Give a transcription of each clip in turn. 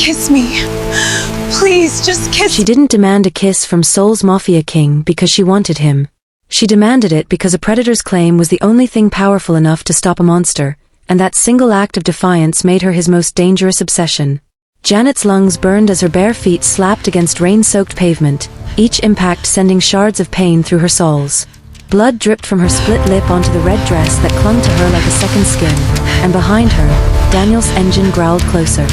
Kiss me. Please, just kiss me. She didn't demand a kiss from Seoul's Mafia king because she wanted him. She demanded it because a predator's claim was the only thing powerful enough to stop a monster, and that single act of defiance made her his most dangerous obsession. Janet's lungs burned as her bare feet slapped against rain-soaked pavement, each impact sending shards of pain through her soles. Blood dripped from her split lip onto the red dress that clung to her like a second skin, and behind her, Daniel's engine growled closer.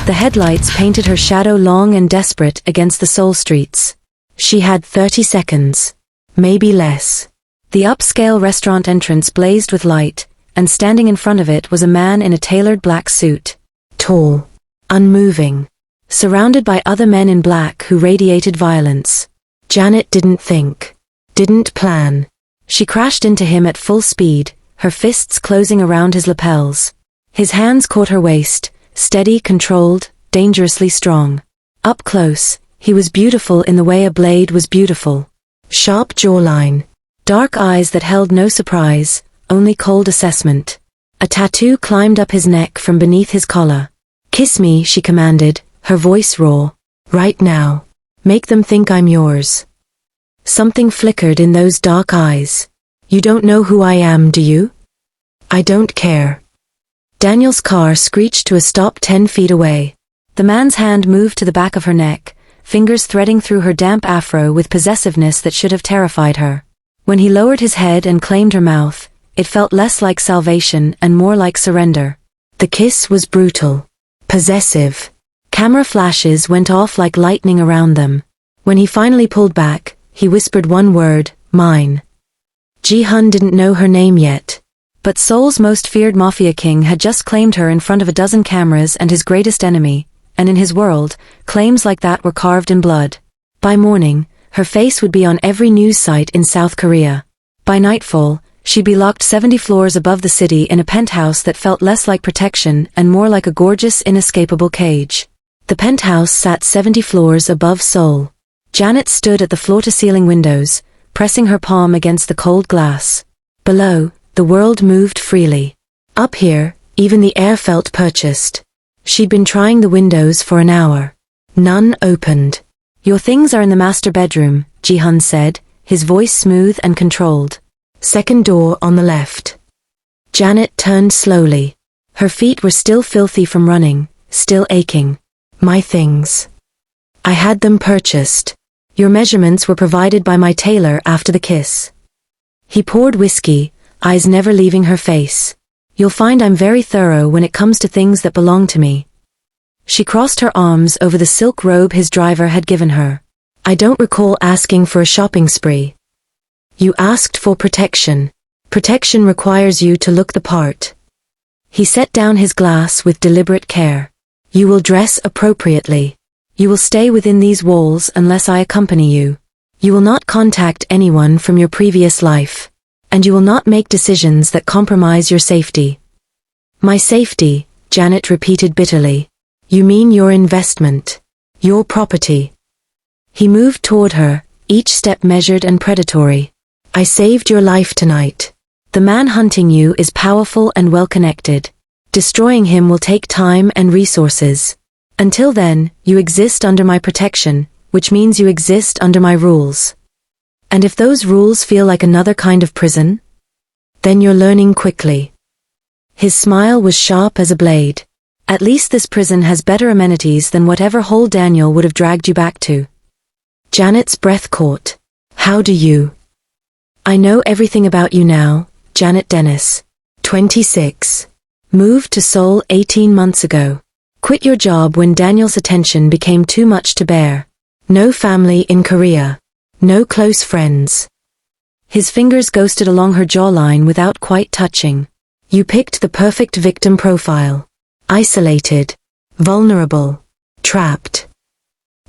The headlights painted her shadow long and desperate against the Seoul streets. She had 30 seconds. Maybe less. The upscale restaurant entrance blazed with light, and standing in front of it was a man in a tailored black suit. Tall. Unmoving. Surrounded by other men in black who radiated violence. Janet didn't think. Didn't plan. She crashed into him at full speed, her fists closing around his lapels. His hands caught her waist, steady, controlled, dangerously strong. Up close, he was beautiful in the way a blade was beautiful. Sharp jawline. Dark eyes that held no surprise, only cold assessment. A tattoo climbed up his neck from beneath his collar. "Kiss me," she commanded, her voice raw. "Right now. Make them think I'm yours." Something flickered in those dark eyes. "You don't know who I am, do you?" "I don't care." Daniel's car screeched to a stop 10 feet away. The man's hand moved to the back of her neck, fingers threading through her damp afro with possessiveness that should have terrified her. When he lowered his head and claimed her mouth, it felt less like salvation and more like surrender. The kiss was brutal. Possessive. Camera flashes went off like lightning around them. When he finally pulled back, he whispered one word, "Mine." Ji Hun didn't know her name yet. But Seoul's most feared Mafia king had just claimed her in front of a dozen cameras and his greatest enemy, and in his world, claims like that were carved in blood. By morning, her face would be on every news site in South Korea. By nightfall, she'd be locked 70 floors above the city in a penthouse that felt less like protection and more like a gorgeous, inescapable cage. The penthouse sat 70 floors above Seoul. Janet stood at the floor-to-ceiling windows, pressing her palm against the cold glass. Below, the world moved freely. Up here, even the air felt purchased. She'd been trying the windows for an hour. None opened. "Your things are in the master bedroom," Ji Hun said, his voice smooth and controlled. "Second door on the left." Janet turned slowly. Her feet were still filthy from running, still aching. "My things. I had them purchased. Your measurements were provided by my tailor after the kiss." He poured whiskey, eyes never leaving her face. "You'll find I'm very thorough when it comes to things that belong to me." She crossed her arms over the silk robe his driver had given her. "I don't recall asking for a shopping spree." "You asked for protection. Protection requires you to look the part." He set down his glass with deliberate care. "You will dress appropriately. You will stay within these walls unless I accompany you. You will not contact anyone from your previous life. And you will not make decisions that compromise your safety." "My safety," Janet repeated bitterly. "You mean your investment. Your property." He moved toward her, each step measured and predatory. "I saved your life tonight. The man hunting you is powerful and well-connected. Destroying him will take time and resources. Until then, you exist under my protection, which means you exist under my rules. And if those rules feel like another kind of prison, then you're learning quickly." His smile was sharp as a blade. "At least this prison has better amenities than whatever hole Daniel would have dragged you back to." Janet's breath caught. "How do you?" "I know everything about you now, Janet Dennis. 26. Moved to Seoul 18 months ago. Quit your job when Daniel's attention became too much to bear. No family in Korea. No close friends." His fingers ghosted along her jawline without quite touching. "You picked the perfect victim profile. Isolated. Vulnerable. Trapped.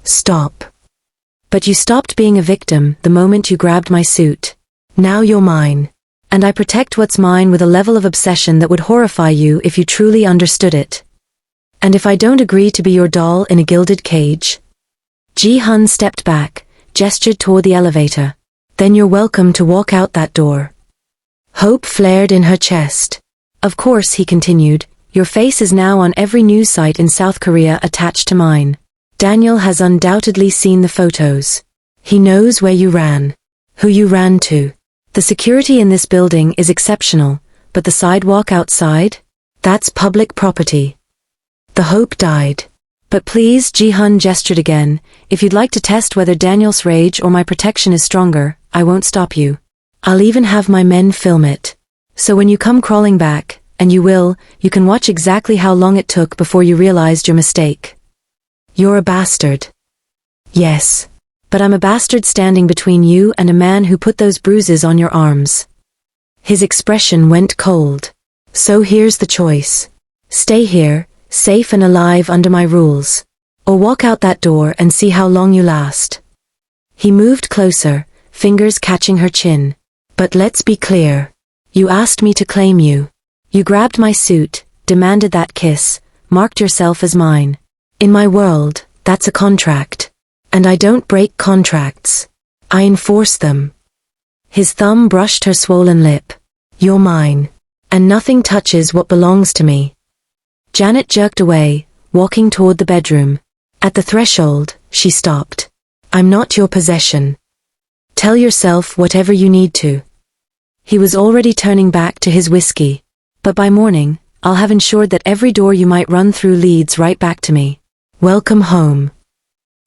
Stop. But you stopped being a victim the moment you grabbed my suit. Now you're mine. And I protect what's mine with a level of obsession that would horrify you if you truly understood it. And if I don't agree to be your doll in a gilded cage?" Ji Hun stepped back, gestured toward the elevator. "Then you're welcome to walk out that door." Hope flared in her chest. "Of course," he continued, Your face is now on every news site in South Korea attached to mine. Daniel has undoubtedly seen the photos. He knows where you ran. Who you ran to. The security in this building is exceptional, but the sidewalk outside? That's public property. The hope died. But please, Ji Hun gestured again, if you'd like to test whether Daniel's rage or my protection is stronger, I won't stop you. I'll even have my men film it. So when you come crawling back, and you will, you can watch exactly how long it took before you realized your mistake. You're a bastard. Yes. But I'm a bastard standing between you and a man who put those bruises on your arms. His expression went cold. So here's the choice. Stay here, safe and alive under my rules. Or walk out that door and see how long you last. He moved closer, fingers catching her chin. But let's be clear. You asked me to claim you. You grabbed my suit, demanded that kiss, marked yourself as mine. In my world, that's a contract. And I don't break contracts. I enforce them. His thumb brushed her swollen lip. You're mine. And nothing touches what belongs to me. Janet jerked away, walking toward the bedroom. At the threshold, she stopped. I'm not your possession. Tell yourself whatever you need to. He was already turning back to his whiskey. But by morning, I'll have ensured that every door you might run through leads right back to me. Welcome home.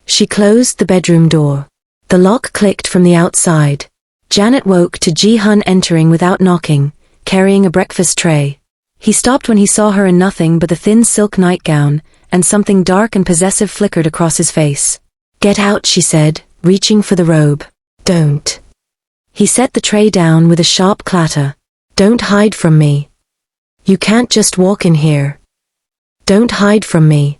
She closed the bedroom door. The lock clicked from the outside. Janet woke to Ji Hun entering without knocking, carrying a breakfast tray. He stopped when he saw her in nothing but the thin silk nightgown, and something dark and possessive flickered across his face. Get out, she said, reaching for the robe. Don't. He set the tray down with a sharp clatter. Don't hide from me. You can't just walk in here. Don't hide from me.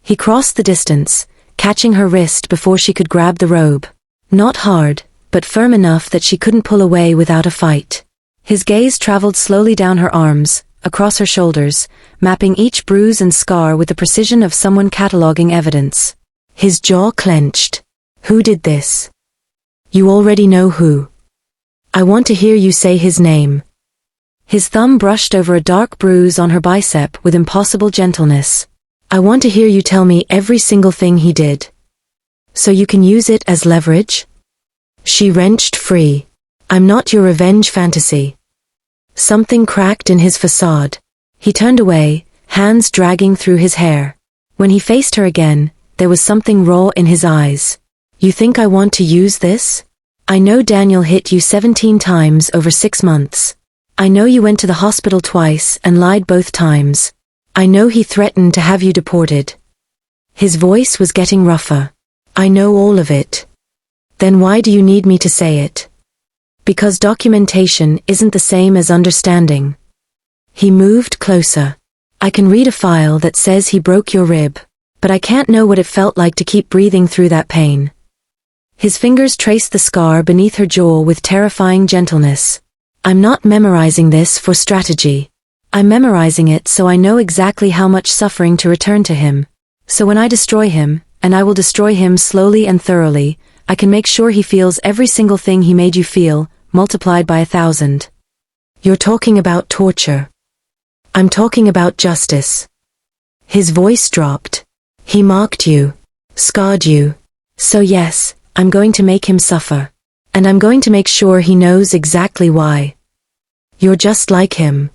He crossed the distance, catching her wrist before she could grab the robe. Not hard, but firm enough that she couldn't pull away without a fight. His gaze traveled slowly down her arms, across her shoulders, mapping each bruise and scar with the precision of someone cataloging evidence. His jaw clenched. Who did this? You already know who. I want to hear you say his name. His thumb brushed over a dark bruise on her bicep with impossible gentleness. I want to hear you tell me every single thing he did. So you can use it as leverage? She wrenched free. I'm not your revenge fantasy. Something cracked in his facade. He turned away, hands dragging through his hair. When he faced her again, there was something raw in his eyes. You think I want to use this? I know Daniel hit you 17 times over 6 months. I know you went to the hospital twice and lied both times. I know he threatened to have you deported. His voice was getting rougher. I know all of it. Then why do you need me to say it? Because documentation isn't the same as understanding. He moved closer. I can read a file that says he broke your rib, but I can't know what it felt like to keep breathing through that pain. His fingers traced the scar beneath her jaw with terrifying gentleness. I'm not memorizing this for strategy. I'm memorizing it so I know exactly how much suffering to return to him. So when I destroy him, and I will destroy him slowly and thoroughly, I can make sure he feels every single thing he made you feel, multiplied by 1,000. You're talking about torture. I'm talking about justice. His voice dropped. He marked you, scarred you. So yes, I'm going to make him suffer. And I'm going to make sure he knows exactly why. You're just like him.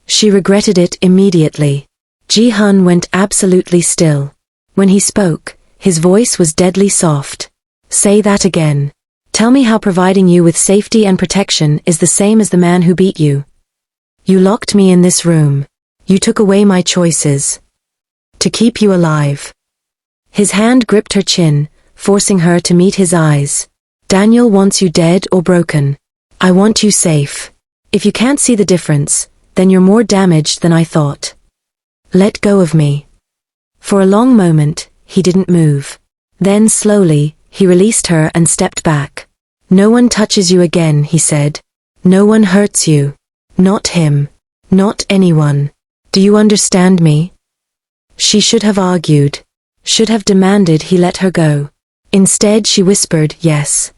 She regretted it immediately. Ji Hun went absolutely still. When he spoke, his voice was deadly soft. Say that again. Tell me how providing you with safety and protection is the same as the man who beat you. You locked me in this room. You took away my choices. To keep you alive. His hand gripped her chin, forcing her to meet his eyes. Daniel wants you dead or broken. I want you safe. If you can't see the difference, then you're more damaged than I thought. Let go of me. For a long moment, he didn't move. Then slowly, he released her and stepped back. No one touches you again, he said. No one hurts you. Not him. Not anyone. Do you understand me? She should have argued. Should have demanded he let her go. Instead she whispered yes.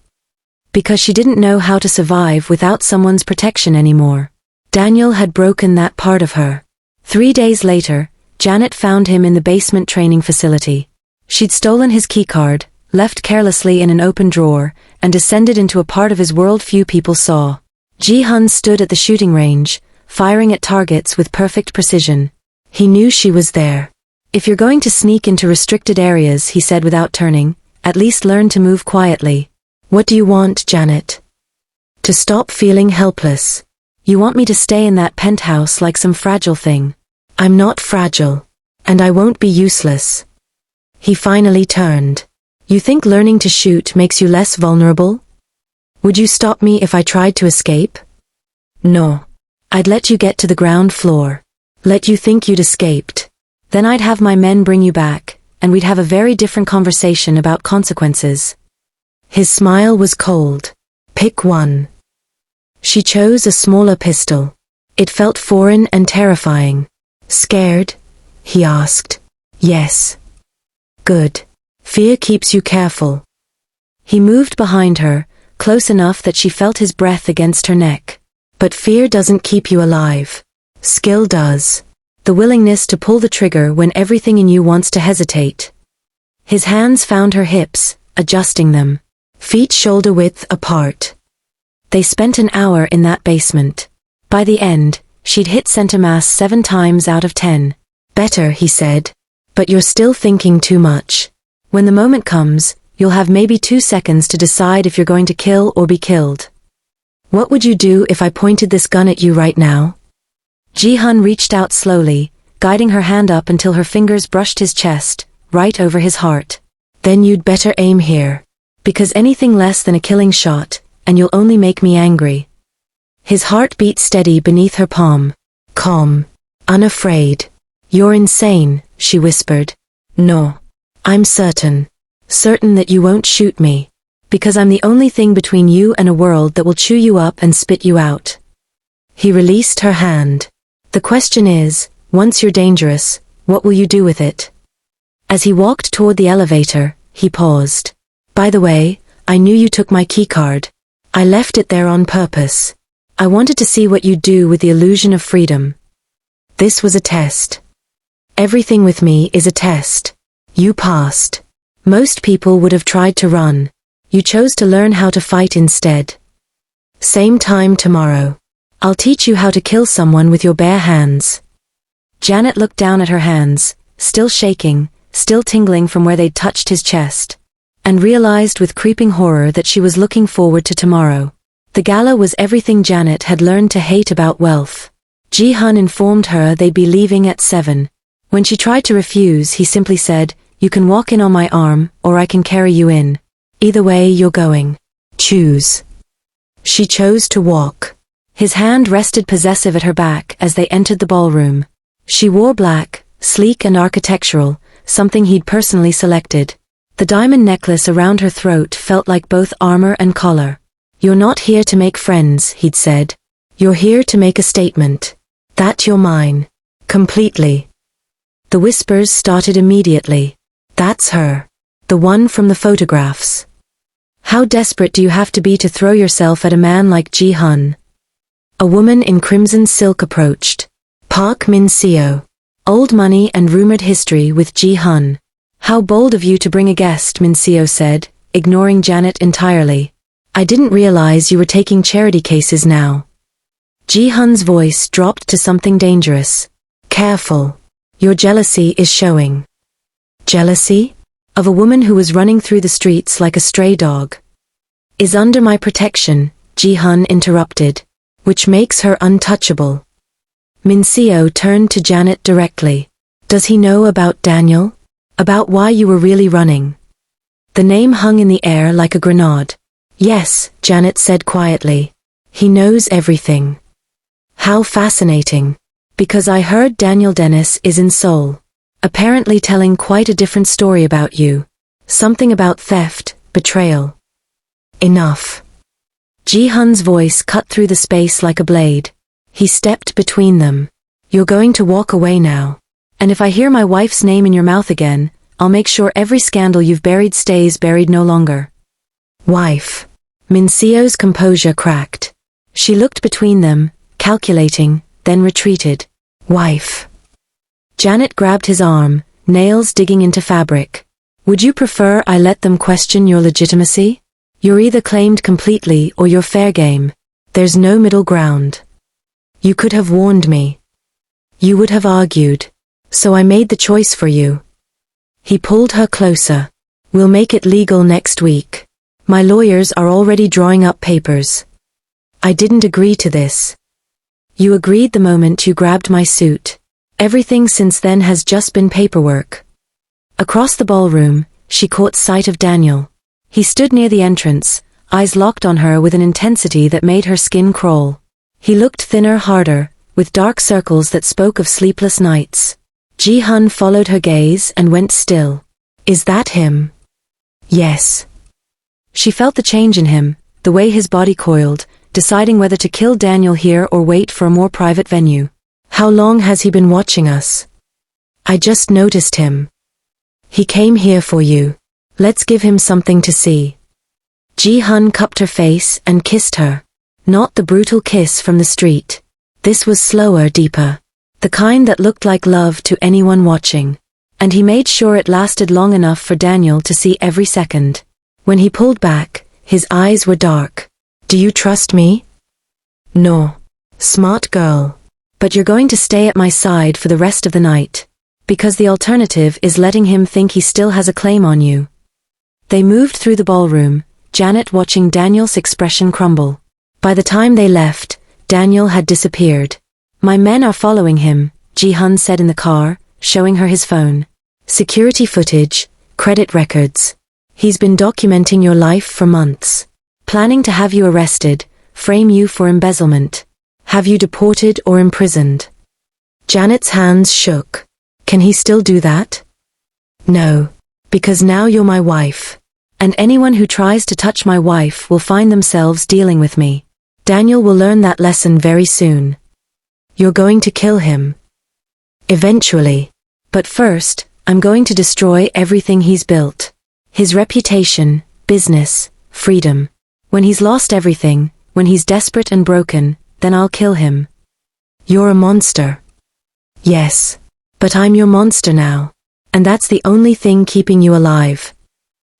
Because she didn't know how to survive without someone's protection anymore. Daniel had broken that part of her. 3 days later, Janet found him in the basement training facility. She'd stolen his keycard, left carelessly in an open drawer, and descended into a part of his world few people saw. Ji Hun stood at the shooting range, firing at targets with perfect precision. He knew she was there. If you're going to sneak into restricted areas, he said without turning, at least learn to move quietly. What do you want, Janet? To stop feeling helpless. You want me to stay in that penthouse like some fragile thing. I'm not fragile. And I won't be useless. He finally turned. You think learning to shoot makes you less vulnerable? Would you stop me if I tried to escape? No. I'd let you get to the ground floor. Let you think you'd escaped. Then I'd have my men bring you back, and we'd have a very different conversation about consequences. His smile was cold. Pick one. She chose a smaller pistol. It felt foreign and terrifying. Scared? He asked. Yes. Good. Fear keeps you careful. He moved behind her, close enough that she felt his breath against her neck. But fear doesn't keep you alive. Skill does. The willingness to pull the trigger when everything in you wants to hesitate. His hands found her hips, adjusting them. Feet shoulder width apart. They spent an hour in that basement. By the end, she'd hit center mass 7 times out of 10. Better, he said. But you're still thinking too much. When the moment comes, you'll have maybe 2 seconds to decide if you're going to kill or be killed. What would you do if I pointed this gun at you right now? Ji Hun reached out slowly, guiding her hand up until her fingers brushed his chest, right over his heart. Then you'd better aim here. Because anything less than a killing shot, and you'll only make me angry. His heart beat steady beneath her palm. Calm. Unafraid. You're insane, she whispered. No. I'm certain. Certain that you won't shoot me. Because I'm the only thing between you and a world that will chew you up and spit you out. He released her hand. The question is, once you're dangerous, what will you do with it? As he walked toward the elevator, he paused. By the way, I knew you took my keycard. I left it there on purpose. I wanted to see what you'd do with the illusion of freedom. This was a test. Everything with me is a test. You passed. Most people would have tried to run. You chose to learn how to fight instead. Same time tomorrow. I'll teach you how to kill someone with your bare hands. Janet looked down at her hands, still shaking, still tingling from where they'd touched his chest, and realized with creeping horror that she was looking forward to tomorrow. The gala was everything Janet had learned to hate about wealth. Ji Hun informed her they'd be leaving at 7. When she tried to refuse, he simply said, You can walk in on my arm, or I can carry you in. Either way, you're going. Choose. She chose to walk. His hand rested possessive at her back as they entered the ballroom. She wore black, sleek and architectural, something he'd personally selected. The diamond necklace around her throat felt like both armor and collar. You're not here to make friends, he'd said. You're here to make a statement. That you're mine. Completely. The whispers started immediately. That's her. The one from the photographs. How desperate do you have to be to throw yourself at a man like Ji Hun? A woman in crimson silk approached. Park Min-seo. Old money and rumored history with Ji Hun. How bold of you to bring a guest, Min-seo said, ignoring Janet entirely. I didn't realize you were taking charity cases now. Ji Hun's voice dropped to something dangerous. Careful. Your jealousy is showing. Jealousy? Of a woman who was running through the streets like a stray dog. Is under my protection, Ji Hun interrupted. Which makes her untouchable. Min-seo turned to Janet directly. Does he know about Daniel? About why you were really running? The name hung in the air like a grenade. Yes, Janet said quietly. He knows everything. How fascinating. Because I heard Daniel Dennis is in Seoul. Apparently telling quite a different story about you. Something about theft, betrayal. Enough. Ji Hun's voice cut through the space like a blade. He stepped between them. You're going to walk away now. And if I hear my wife's name in your mouth again, I'll make sure every scandal you've buried stays buried no longer. Wife. Min-seo's composure cracked. She looked between them, calculating, then retreated. Wife. Janet grabbed his arm, nails digging into fabric. Would you prefer I let them question your legitimacy? You're either claimed completely or you're fair game. There's no middle ground. You could have warned me. You would have argued. So I made the choice for you. He pulled her closer. We'll make it legal next week. My lawyers are already drawing up papers. I didn't agree to this. You agreed the moment you grabbed my suit. Everything since then has just been paperwork. Across the ballroom, she caught sight of Daniel. He stood near the entrance, eyes locked on her with an intensity that made her skin crawl. He looked thinner, harder, with dark circles that spoke of sleepless nights. Ji Hun followed her gaze and went still. Is that him? Yes. She felt the change in him, the way his body coiled, deciding whether to kill Daniel here or wait for a more private venue. How long has he been watching us? I just noticed him. He came here for you. Let's give him something to see. Ji Hun cupped her face and kissed her. Not the brutal kiss from the street. This was slower, deeper. The kind that looked like love to anyone watching. And he made sure it lasted long enough for Daniel to see every second. When he pulled back, his eyes were dark. Do you trust me? No. Smart girl. But you're going to stay at my side for the rest of the night. Because the alternative is letting him think he still has a claim on you. They moved through the ballroom, Janet watching Daniel's expression crumble. By the time they left, Daniel had disappeared. My men are following him, Ji Hun said in the car, showing her his phone. Security footage, credit records. He's been documenting your life for months. Planning to have you arrested, frame you for embezzlement. Have you deported or imprisoned? Janet's hands shook. Can he still do that? No. Because now you're my wife. And anyone who tries to touch my wife will find themselves dealing with me. Daniel will learn that lesson very soon. You're going to kill him. Eventually. But first, I'm going to destroy everything he's built. His reputation, business, freedom. When he's lost everything, when he's desperate and broken, then I'll kill him. You're a monster. Yes. But I'm your monster now. And that's the only thing keeping you alive.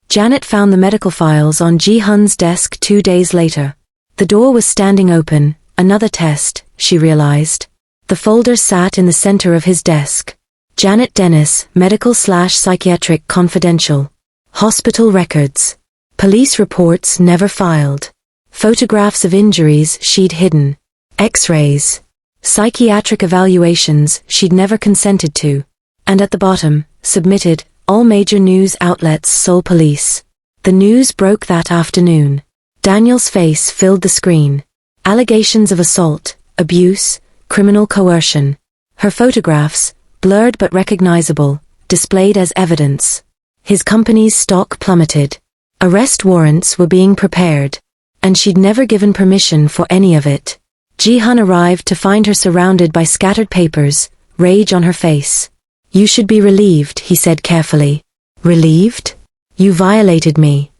Janet found the medical files on Ji Hun's desk 2 days later. The door was standing open, another test, she realized. The folder sat in the center of his desk. Janet Dennis, medical/psychiatric confidential. Hospital records. Police reports never filed. Photographs of injuries she'd hidden. X-rays. Psychiatric evaluations she'd never consented to. And at the bottom, submitted, all major news outlets, Seoul police. The news broke that afternoon. Daniel's face filled the screen. Allegations of assault, abuse, criminal coercion. Her photographs, blurred but recognizable, displayed as evidence. His company's stock plummeted. Arrest warrants were being prepared. And she'd never given permission for any of it. Ji Hun arrived to find her surrounded by scattered papers, rage on her face. You should be relieved, he said carefully. Relieved? You violated me.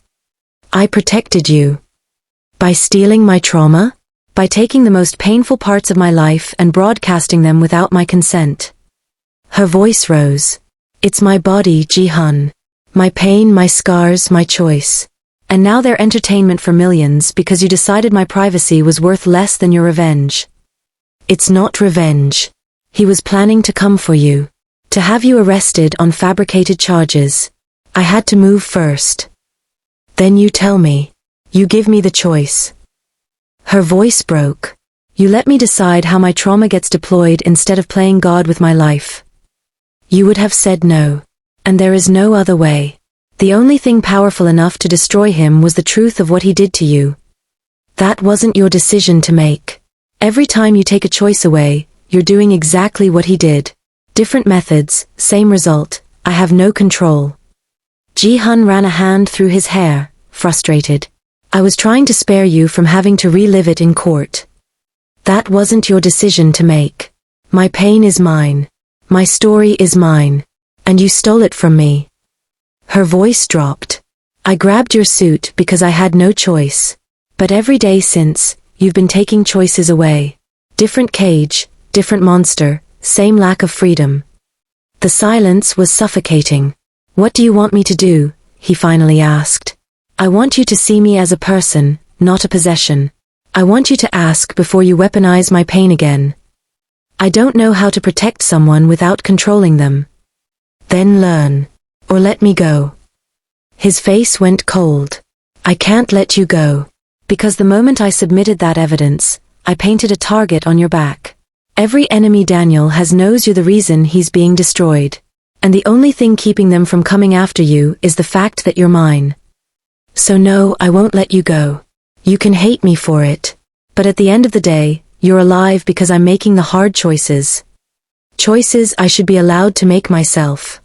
I protected you. By stealing my trauma? By taking the most painful parts of my life and broadcasting them without my consent. Her voice rose. It's my body, Ji Hun. My pain, my scars, my choice. And now they're entertainment for millions because you decided my privacy was worth less than your revenge. It's not revenge. He was planning to come for you. To have you arrested on fabricated charges. I had to move first. Then you tell me. You give me the choice. Her voice broke. You let me decide how my trauma gets deployed instead of playing God with my life. You would have said no. And there is no other way. The only thing powerful enough to destroy him was the truth of what he did to you. That wasn't your decision to make. Every time you take a choice away, you're doing exactly what he did. Different methods, same result. I have no control. Ji Hun ran a hand through his hair, frustrated. I was trying to spare you from having to relive it in court. That wasn't your decision to make. My pain is mine. My story is mine. And you stole it from me. Her voice dropped. I grabbed your suit because I had no choice. But every day since, you've been taking choices away. Different cage, different monster, same lack of freedom. The silence was suffocating. "What do you want me to do?" he finally asked. "I want you to see me as a person, not a possession. I want you to ask before you weaponize my pain again. I don't know how to protect someone without controlling them." "Then learn. Or let me go." His face went cold. "I can't let you go. Because the moment I submitted that evidence, I painted a target on your back. Every enemy Daniel has knows you're the reason he's being destroyed. And the only thing keeping them from coming after you is the fact that you're mine. So no, I won't let you go. You can hate me for it. But at the end of the day, you're alive because I'm making the hard choices. Choices I should be allowed to make myself.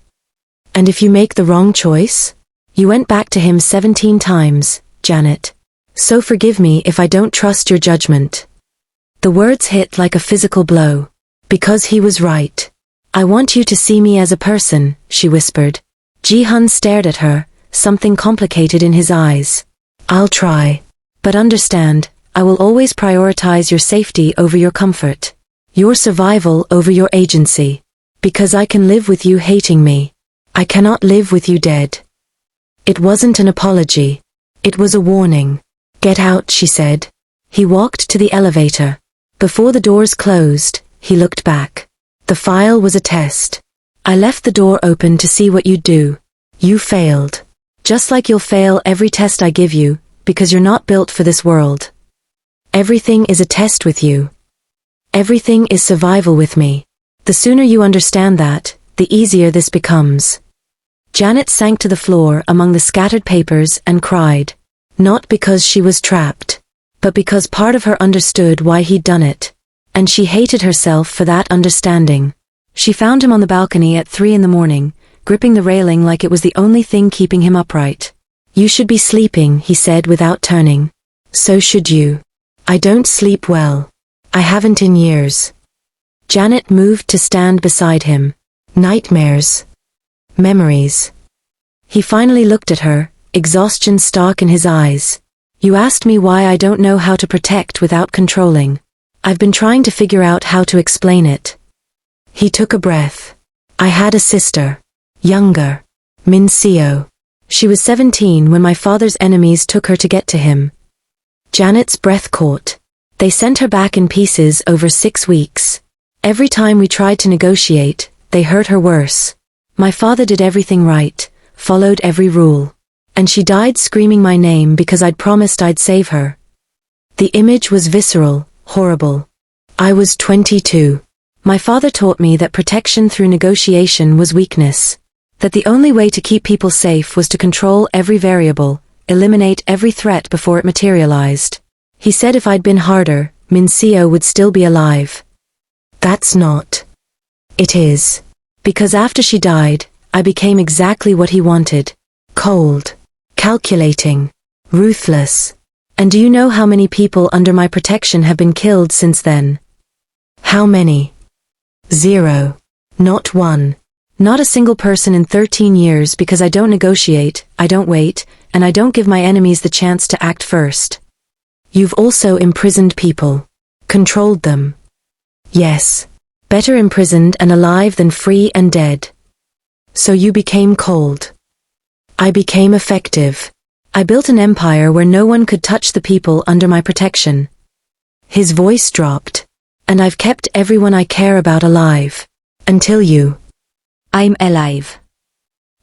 And if you make the wrong choice?" You went back to him 17 times, Janet. "So forgive me if I don't trust your judgment." The words hit like a physical blow. Because he was right. "I want you to see me as a person," she whispered. Ji Hun stared at her, something complicated in his eyes. "I'll try. But understand, I will always prioritize your safety over your comfort. Your survival over your agency. Because I can live with you hating me. I cannot live with you dead." It wasn't an apology. It was a warning. "Get out," she said. He walked to the elevator. Before the doors closed, he looked back. "The file was a test. I left the door open to see what you'd do. You failed. Just like you'll fail every test I give you, because you're not built for this world. Everything is a test with you. Everything is survival with me. The sooner you understand that, the easier this becomes." Janet sank to the floor among the scattered papers and cried. Not because she was trapped, but because part of her understood why he'd done it. And she hated herself for that understanding. She found him on the balcony at 3 a.m, gripping the railing like it was the only thing keeping him upright. "You should be sleeping," he said without turning. "So should you. I don't sleep well. I haven't in years." Janet moved to stand beside him. "Nightmares. Memories." He finally looked at her, exhaustion stark in his eyes. "You asked me why I don't know how to protect without controlling. I've been trying to figure out how to explain it." He took a breath. "I had a sister. Younger. Min Seo. She was 17 when my father's enemies took her to get to him." Janet's breath caught. "They sent her back in pieces over 6 weeks. Every time we tried to negotiate, they hurt her worse. My father did everything right, followed every rule. And she died screaming my name because I'd promised I'd save her." The image was visceral, horrible. "I was 22. My father taught me that protection through negotiation was weakness. That the only way to keep people safe was to control every variable, eliminate every threat before it materialized. He said if I'd been harder, Min Seo would still be alive. That's not. It is. Because after she died, I became exactly what he wanted. Cold. Calculating. Ruthless. And do you know how many people under my protection have been killed since then? How many? 0. Not one. Not a single person in 13 years because I don't negotiate, I don't wait, and I don't give my enemies the chance to act first. You've also imprisoned people. Controlled them. Yes. Better imprisoned and alive than free and dead. So you became cold. I became effective. I built an empire where no one could touch the people under my protection." His voice dropped. "And I've kept everyone I care about alive. Until you." "I'm alive.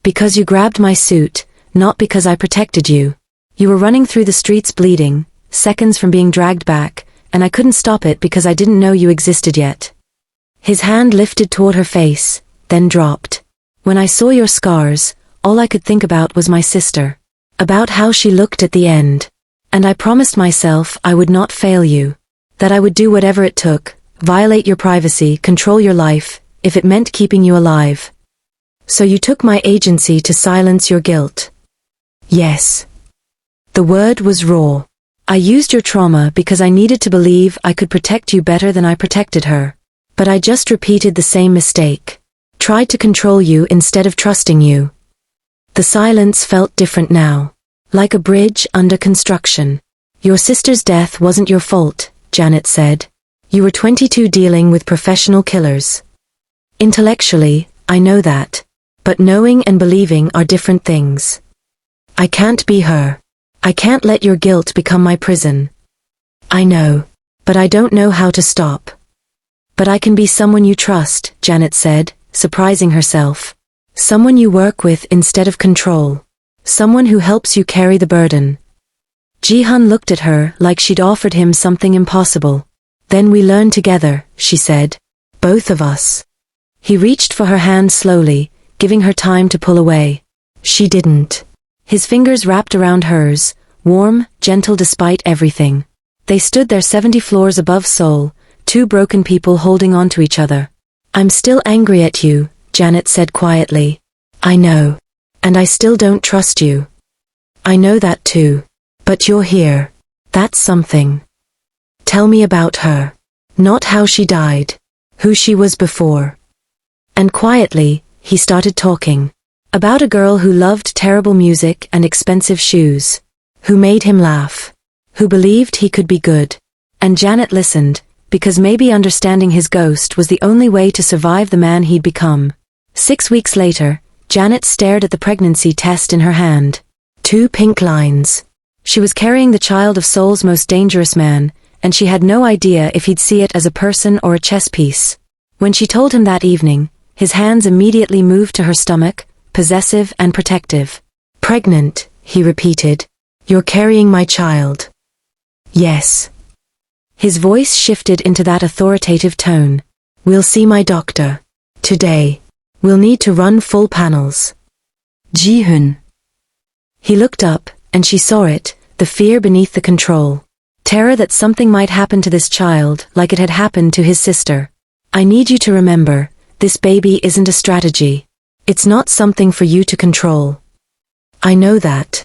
Because you grabbed my suit, not because I protected you. You were running through the streets bleeding, seconds from being dragged back, and I couldn't stop it because I didn't know you existed yet." His hand lifted toward her face, then dropped. "When I saw your scars, all I could think about was my sister. About how she looked at the end. And I promised myself I would not fail you. That I would do whatever it took, violate your privacy, control your life, if it meant keeping you alive. So you took my agency to silence your guilt." Yes. The word was raw. "I used your trauma because I needed to believe I could protect you better than I protected her. But I just repeated the same mistake. Tried to control you instead of trusting you." The silence felt different now. Like a bridge under construction. "Your sister's death wasn't your fault," Janet said. "You were 22 dealing with professional killers. Intellectually, I know that. But knowing and believing are different things. I can't be her. I can't let your guilt become my prison. I know. But I don't know how to stop. But I can be someone you trust, Janet said, surprising herself. Someone you work with instead of control. Someone who helps you carry the burden. Ji Hun looked at her like she'd offered him something impossible. Then we learn together, she said. Both of us. He reached for her hand slowly, giving her time to pull away. She didn't. His fingers wrapped around hers, warm, gentle despite everything. They stood there 70 floors above Seoul, two broken people holding on to each other. I'm still angry at you, Janet said quietly. I know. And I still don't trust you. I know that too. But you're here. That's something. Tell me about her. Not how she died. Who she was before. And quietly, he started talking. About a girl who loved terrible music and expensive shoes. Who made him laugh. Who believed he could be good. And Janet listened, because maybe understanding his ghost was the only way to survive the man he'd become. 6 weeks later, Janet stared at the pregnancy test in her hand. 2 pink lines. She was carrying the child of Seoul's most dangerous man, and she had no idea if he'd see it as a person or a chess piece. When she told him that evening, his hands immediately moved to her stomach, possessive and protective. Pregnant, he repeated. You're carrying my child. Yes. His voice shifted into that authoritative tone. We'll see my doctor. Today. We'll need to run full panels. Ji Hun. He looked up, and she saw it, the fear beneath the control. Terror that something might happen to this child like it had happened to his sister. I need you to remember, this baby isn't a strategy. It's not something for you to control. I know that.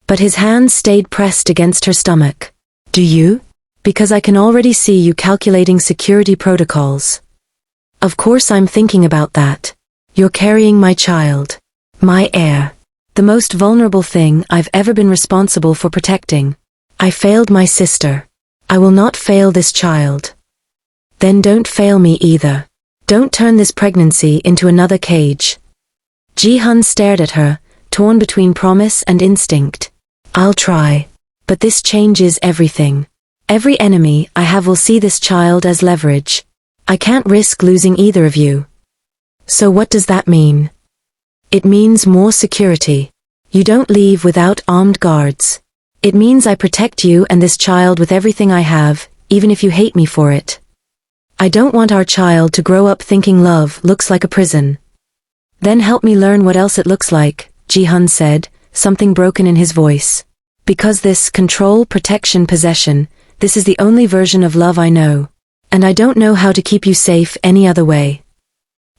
But his hands stayed pressed against her stomach. Do you? Because I can already see you calculating security protocols. Of course I'm thinking about that. You're carrying my child. My heir. The most vulnerable thing I've ever been responsible for protecting. I failed my sister. I will not fail this child. Then don't fail me either. Don't turn this pregnancy into another cage. Ji Hun stared at her, torn between promise and instinct. I'll try. But this changes everything. Every enemy I have will see this child as leverage. I can't risk losing either of you. So what does that mean? It means more security. You don't leave without armed guards. It means I protect you and this child with everything I have, even if you hate me for it. I don't want our child to grow up thinking love looks like a prison. Then help me learn what else it looks like, Ji Hun said, something broken in his voice. Because this control, protection, possession, this is the only version of love I know. And I don't know how to keep you safe any other way.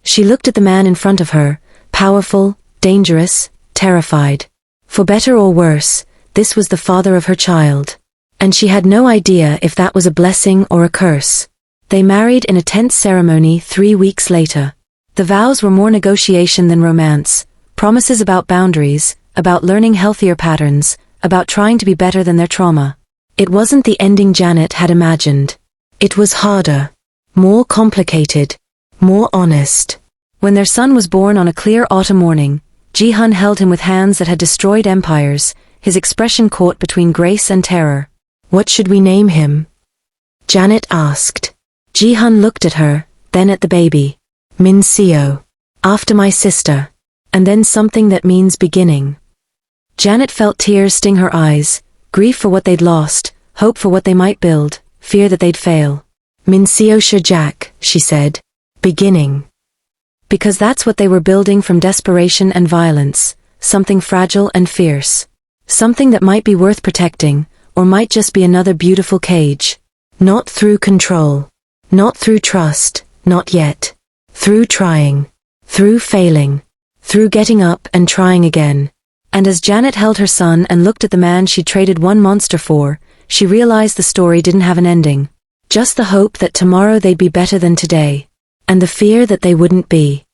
She looked at the man in front of her, powerful, dangerous, terrified. For better or worse, this was the father of her child. And she had no idea if that was a blessing or a curse. They married in a tense ceremony 3 weeks later. The vows were more negotiation than romance, promises about boundaries, about learning healthier patterns, about trying to be better than their trauma. It wasn't the ending Janet had imagined. It was harder, more complicated, more honest. When their son was born on a clear autumn morning, Ji Hun held him with hands that had destroyed empires, his expression caught between grace and terror. What should we name him? Janet asked. Ji Hun looked at her, then at the baby. Min Seo. After my sister. And then something that means beginning. Janet felt tears sting her eyes, grief for what they'd lost, hope for what they might build, fear that they'd fail. Min Seo Shajak, she said. Beginning. Because that's what they were building from desperation and violence, something fragile and fierce. Something that might be worth protecting, or might just be another beautiful cage. Not through control. Not through trust, not yet. Through trying. Through failing. Through getting up and trying again. And as Janet held her son and looked at the man she'd traded one monster for, she realized the story didn't have an ending. Just the hope that tomorrow they'd be better than today. And the fear that they wouldn't be.